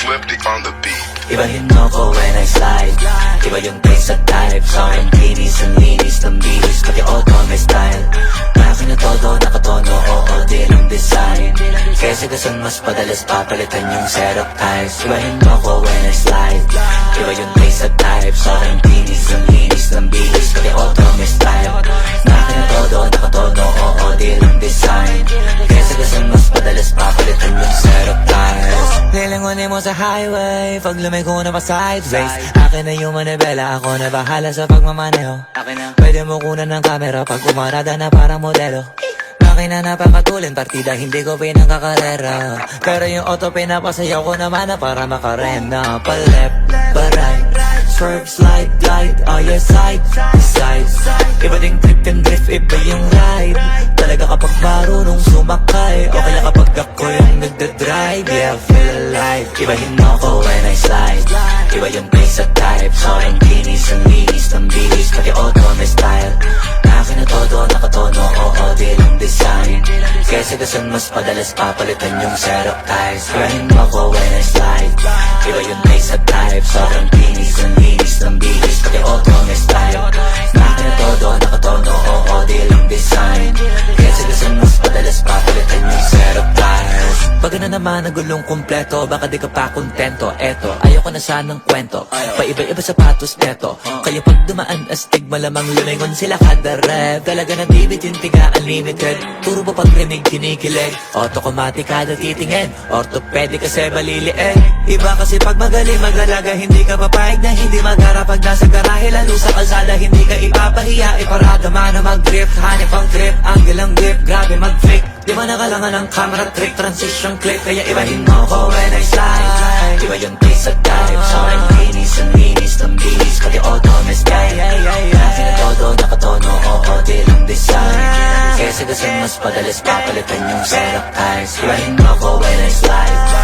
Swifty on the beat. Ibahin mo ko when I slide. Iba yung taste at type. Sa akin kinis ang linis ng bihis, pati auto may style. Akin na todo, nakatono, oo, di lang design. Kesa gasan mas padalas papalitan yung setup ties. Ibahin mo ko when I slide. Iba yung taste at type. Sa akin kinis ang linis ng bihis, pati auto may style. Akin na todo, nakatono, oo, di lang design. Kesa gasan mas padalas papalitan yung setup ties. Nilangunin mo sa highway, pag lumiko na pa sideways. Akin na yung manibela, ako na bahala sa pagmamaneho. Pwede mo kunan ng camera pag umarada na parang modelo. Akin na napakatulin, partida hindi ko pinangkakarera. Pero yung auto pinapasayaw ko naman na para makarena. Pa left, pa right, swerve, slide, glide, oh yeah, side, side. Iba ding trip and drift, iba yung ride. Talaga kapag marunong sumakay, okay lang kapag ako yung nagdadrive. Yeah, feel alive. Ibahin mo ko when I slide. Iba yung pace at type. So ang kinis, ang linis ng bihis, pati auto may style. Akin na todo, nakatono, oo, di lang design. Kesa gasan mas padalas papalitan yung setup ties. Ibahin mo ko when I slide. Iba yung pace at type. So ang kinis, ang linis ng bihis, pati auto may style. Akin na todo, nakatono, oo, di lang design. Kesa gasan mas padalas papalitan yung setup ties. Pag na naman ang gulong kumpleto, baka di ka pa kontento. Eto, ayoko na sanang kwento, paiba-iba sapatos neto. Kaya pag dumaan astig, malamang lumingon sila kada rev. Talaga na bibit yung tiga unlimited. Puro pa pag rinig kinikilig, automatic kada titingin, orthopedic kasi baliliin. Iba kasi pag magaling magalaga, hindi ka papayag na hindi magara. Pag nasa garahe lalo sa kalsada, hindi ka ipapahiya. Iparada man na mag-drift, hanip ang trip, angle ang grip, grabe mag-flick. Di ba nakalangan ng camera trick, transition clip. Kaya ibahin mo ko when I slide. Iba yung taste at type. So ang kinis, ang linis ng bihis, pati auto may style. Akin na todo, nakatono, oo, di lang design. Kesa gasan mas padalas papalitan yung setup ties. Ibahin mo ko when I slide.